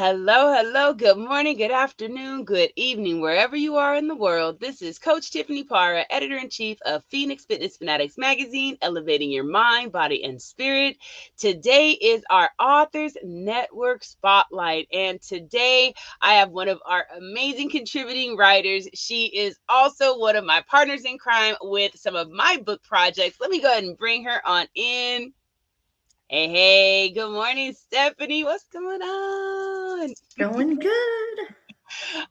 Hello. Good morning, good afternoon, good evening, wherever you are in the world. This is Coach Tiffany Parra, editor in chief of Phoenix Fitness Fanatics magazine, elevating your mind, body, and spirit. Today is our Authors Network Spotlight, and today I have one of our amazing contributing writers. She is also one of my partners in crime with some of my book projects. Let me go ahead and bring her on in. Hey, good morning, Stephanie. What's going on? Going good.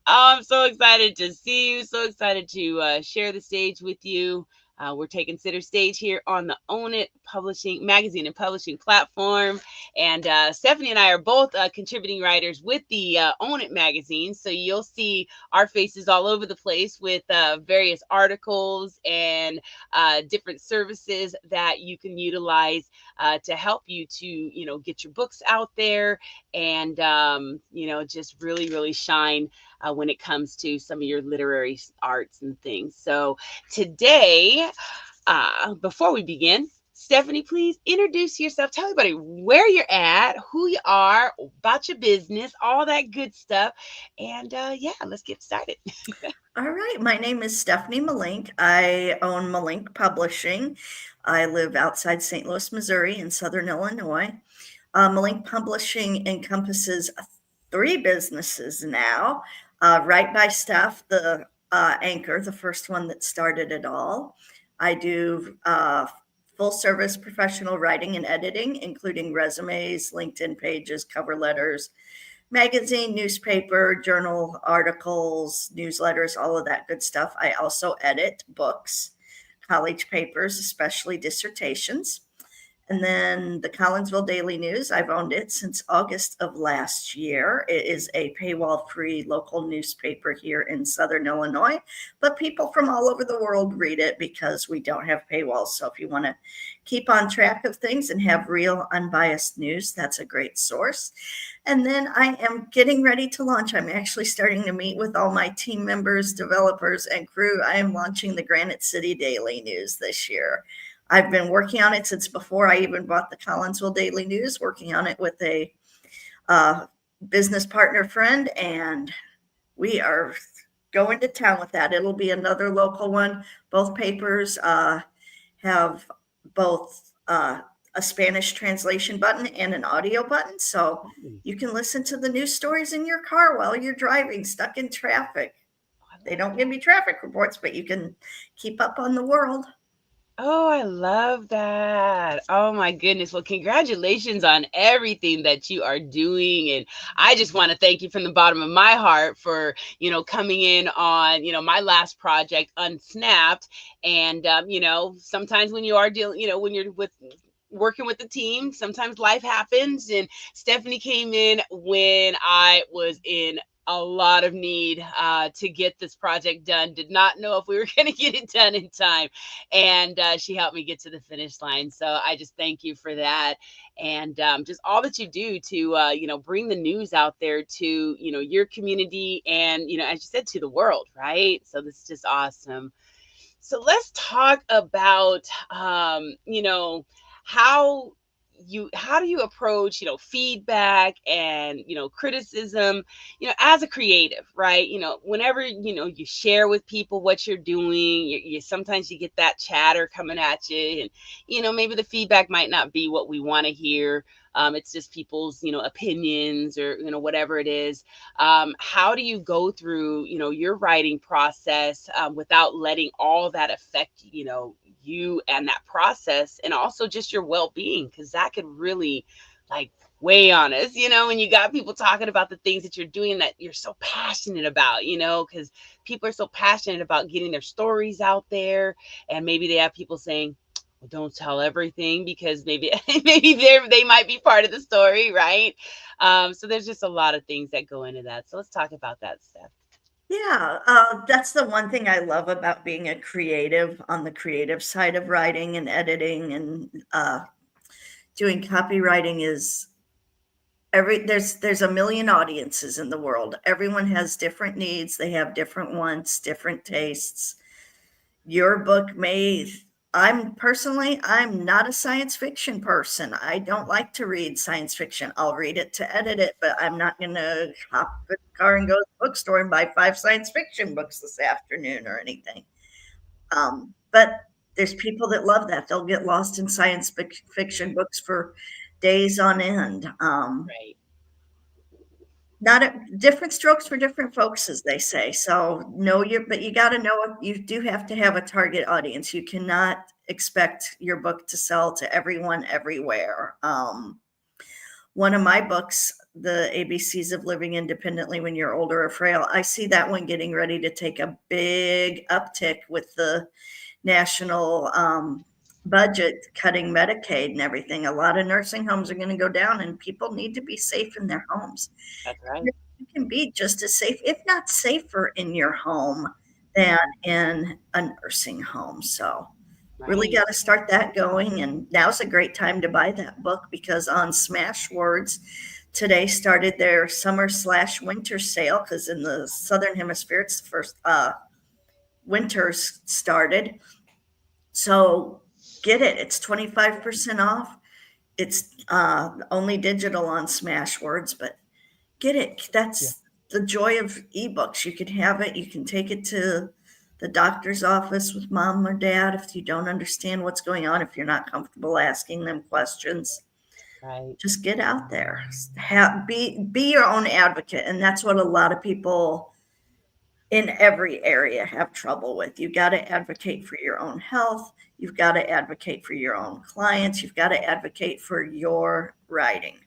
I'm so excited to see you. So excited to share the stage with you. We're taking center stage here on the Own It Publishing magazine and publishing platform. And Stephanie and I are both contributing writers with the Own It magazine. So you'll see our faces all over the place with various articles and different services that you can utilize to help you to, get your books out there and, just really shine when it comes to some of your literary arts and things. So today, before we begin, Stephanie, please introduce yourself. Tell everybody where you're at, who you are, about your business, all that good stuff. And yeah, let's get started. All right. My name is Stephanie Malink. I own Malink Publishing. I live outside St. Louis, Missouri, in Southern Illinois. Malink Publishing encompasses three businesses now. Right by Staff, the anchor, the first one that started it all. I do full service professional writing and editing, including resumes, LinkedIn pages, cover letters, magazine, newspaper, journal articles, newsletters, all of that good stuff. I also edit books, college papers, especially dissertations. And then the Collinsville Daily News, I've owned it since August of last year. It is a paywall free local newspaper here in Southern Illinois, but people from all over the world read it because we don't have paywalls. So if you want to keep on track of things and have real unbiased news, that's a great source. And then I am getting ready to launch. I'm actually starting to meet with all my team members, developers, and crew. I am launching the Granite City Daily News this year. I've been working on it since before I even bought the Collinsville Daily News, working on it with a business partner friend, and we are going to town with that. It'll be another local one. Both papers have both a Spanish translation button and an audio button, so you can listen to the news stories in your car while you're driving, stuck in traffic. They don't give me traffic reports, but you can keep up on the world. Oh, I love that. Oh my goodness. Well, congratulations on everything that you are doing. And I just want to thank you from the bottom of my heart for, coming in on, my last project, Unsnapped. And, sometimes when you are dealing, when you're with working with the team, sometimes life happens. And Stephanie came in when I was in a lot of need to get this project done. Did not know if we were going to get it done in time. And she helped me get to the finish line. So I just thank you for that. And just all that you do to, bring the news out there to, your community and, as you said, to the world, right? So this is just awesome. So let's talk about, how how do you approach feedback and criticism as a creative, right? Whenever you share with people what you're doing, you sometimes you get that chatter coming at you, and maybe the feedback might not be what we want to hear. It's just people's opinions or whatever it is. How do you go through your writing process without letting all that affect you and that process, and also just your well-being, because that could really like weigh on us, when you got people talking about the things that you're doing that you're so passionate about, because people are so passionate about getting their stories out there, and maybe they have people saying, well, don't tell everything because maybe maybe they might be part of the story, right? So there's just a lot of things that go into that. So let's talk about that, Steph. Yeah, that's the one thing I love about being a creative on the creative side of writing and editing and doing copywriting is there's a million audiences in the world. Everyone has different needs, they have different wants, different tastes. Your book may I'm not a science fiction person. I don't like to read science fiction. I'll read it to edit it, but I'm not going to hop in the car and go to the bookstore and buy 5 science fiction books this afternoon or anything. But there's people that love that. They'll get lost in science fiction books for days on end. Right. Not a, different strokes for different folks, as they say. So but you got to know you do have to have a target audience. You cannot expect your book to sell to everyone everywhere. One of my books, The ABCs of Living Independently When You're Older or Frail, I see that one getting ready to take a big uptick with the national budget cutting Medicaid and everything. A lot of nursing homes are going to go down, and people need to be safe in their homes. That's right. You can be just as safe, if not safer, in your home than in a nursing home. So, really Right. got to start that going. And now's a great time to buy that book because on Smashwords today started their summer/winter sale because in the Southern Hemisphere, it's the first winter's started. So get it. It's 25% off. It's only digital on Smashwords, but get it. Yeah. That's the joy of ebooks. You can have it. You can take it to the doctor's office with mom or dad if you don't understand what's going on, if you're not comfortable asking them questions. Right. Just get out there. Be your own advocate. And that's what a lot of people in every area have trouble with. You've got to advocate for your own health. You've got to advocate for your own clients. You've got to advocate for your writing.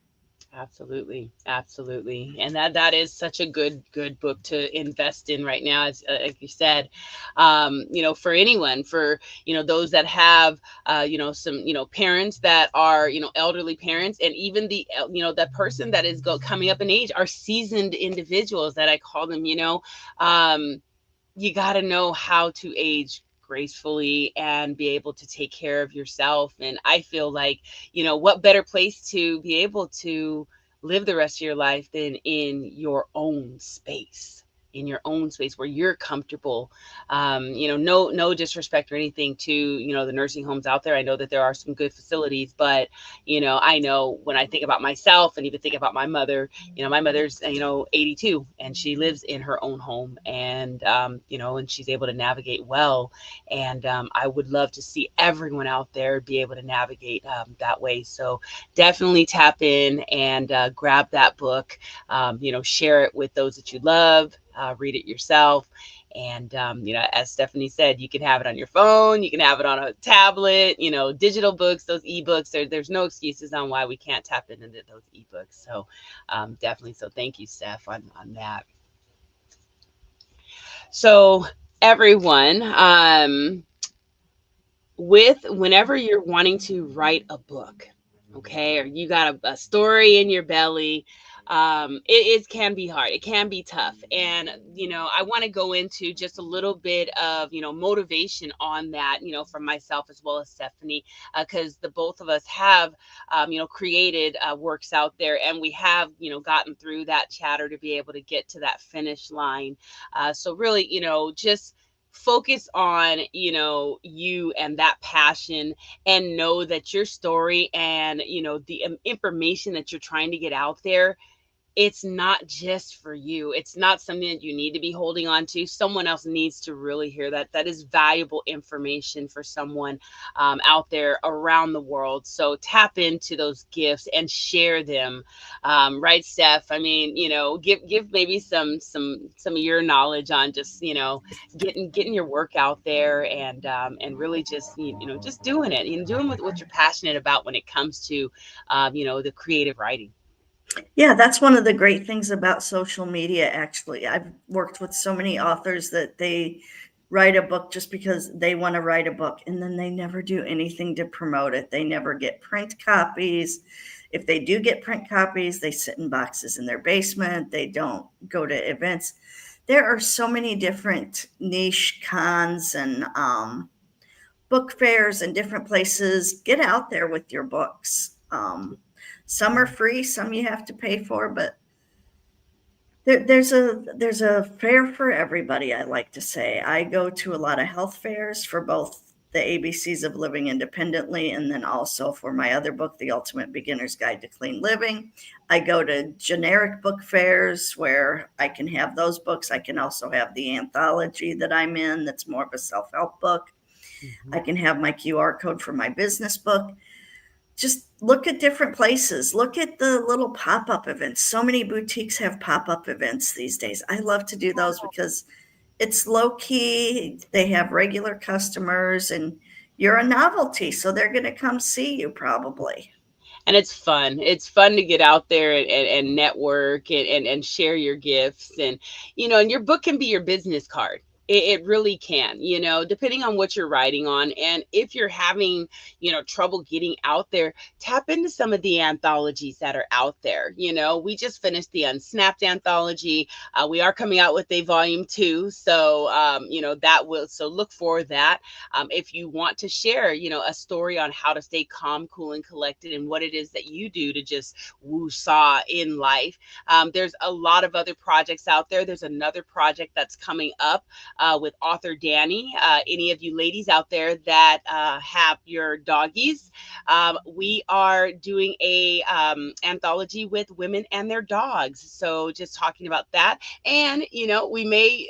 Absolutely, absolutely, and that is such a good book to invest in right now, as like you said, for anyone, for those that have some parents that are elderly parents, and even the person that is coming up in age are seasoned individuals that I call them. Um, you got to know how to age gracefully and be able to take care of yourself. And I feel like, what better place to be able to live the rest of your life than in your own space. In your own space where you're comfortable. No disrespect or anything to the nursing homes out there. I know that there are some good facilities, but I know when I think about myself and even think about my mother, my mother's 82 and she lives in her own home, and and she's able to navigate well. And I would love to see everyone out there be able to navigate that way. So definitely tap in and grab that book. Share it with those that you love. Read it yourself. And, as Stephanie said, you can have it on your phone, you can have it on a tablet, digital books, those ebooks. There's no excuses on why we can't tap into those ebooks. So, definitely. So, thank you, Steph, on that. So, everyone, whenever you're wanting to write a book, okay, or you got a story in your belly, it can be hard, it can be tough. And I want to go into just a little bit of motivation on that, for myself as well as Stephanie, because the both of us have created works out there, and we have gotten through that chatter to be able to get to that finish line. So really, just focus on you and that passion, and know that your story and the information that you're trying to get out there, it's not just for you. It's not something that you need to be holding on to. Someone else needs to really hear that. That is valuable information for someone out there around the world. So tap into those gifts and share them. Right, Steph? I mean, give maybe some of your knowledge on just getting your work out there, and really just just doing it. Doing what you're passionate about when it comes to the creative writing. Yeah, that's one of the great things about social media, actually. I've worked with so many authors that they write a book just because they want to write a book, and then they never do anything to promote it. They never get print copies. If they do get print copies, they sit in boxes in their basement. They don't go to events. There are so many different niche cons and book fairs and different places. Get out there with your books. Some are free, some you have to pay for, but there's a fair for everybody. I like to say I go to a lot of health fairs for both The ABCs of Living Independently, and then also for my other book, The Ultimate Beginner's Guide to Clean Living. I go to generic book fairs where I can have those books. I can also have the anthology that I'm in that's more of a self help book. I Mhm. can have my QR code for my business book. Just look at different places. Look at the little pop up events. So many boutiques have pop up events these days. I love to do those because it's low key. They have regular customers, and you're a novelty. So they're going to come see you probably. And it's fun. It's fun to get out there and network and share your gifts. And, and your book can be your business card. It really can, depending on what you're writing on. And if you're having, trouble getting out there, tap into some of the anthologies that are out there. We just finished the Unsnapped anthology. We are coming out with a volume 2. So, so look for that. If you want to share, a story on how to stay calm, cool, and collected, and what it is that you do to just woo-saw in life. There's a lot of other projects out there. There's another project that's coming up with author Danny. Any of you ladies out there that have your doggies, we are doing a anthology with women and their dogs. So just talking about that. And, we may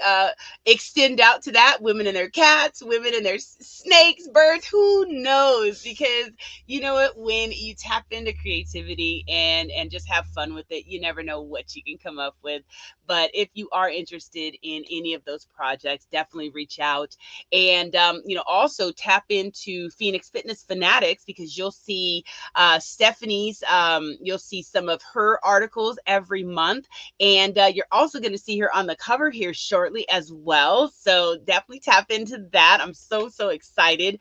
extend out to that, women and their cats, women and their snakes, birds, who knows? Because you know what, when you tap into creativity and just have fun with it, you never know what you can come up with. But if you are interested in any of those projects, definitely reach out. And also tap into Phoenix Fitness Fanatics, because you'll see you'll see some of her articles every month. And you're also going to see her on the cover here shortly as well. So definitely tap into that. I'm so excited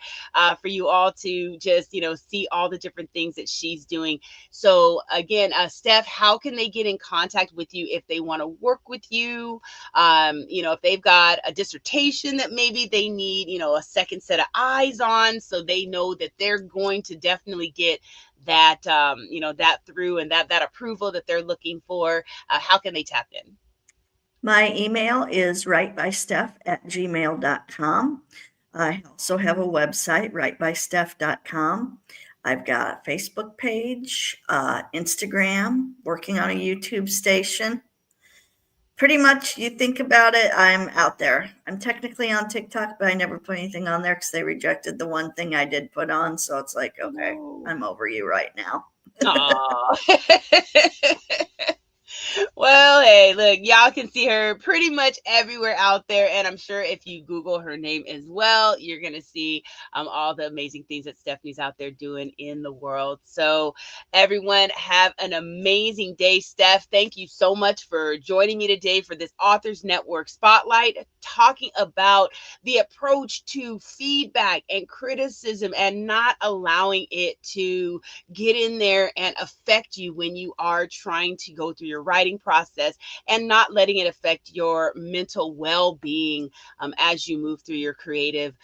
for you all to just, see all the different things that she's doing. So again, Steph, how can they get in contact with you if they want to work with you? If they've got a dissertation that maybe they need, a second set of eyes on, so they know that they're going to definitely get that, that through, and that approval that they're looking for. How can they tap in? My email is writebysteph@gmail.com. I also have a website, writebysteph.com. I've got a Facebook page, Instagram, working on a YouTube station. Pretty much, you think about it, I'm out there. I'm technically on TikTok, but I never put anything on there because they rejected the one thing I did put on. So it's like, okay, No. I'm over you right now. Aw. Well, hey, look, y'all can see her pretty much everywhere out there. And I'm sure if you Google her name as well, you're going to see all the amazing things that Stephanie's out there doing in the world. So, everyone, have an amazing day. Steph, thank you so much for joining me today for this Authors Network Spotlight, talking about the approach to feedback and criticism and not allowing it to get in there and affect you when you are trying to go through your writing process, and not letting it affect your mental well-being as you move through your creative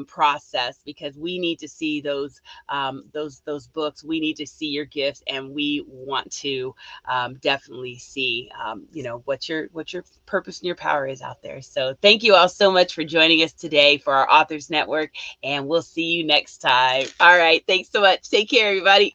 process, because we need to see those books. We need to see your gifts, and we want to definitely see what your purpose and your power is out there. So thank you all so much for joining us today for our Authors Network, and we'll see you next time. All right, thanks so much. Take care, everybody.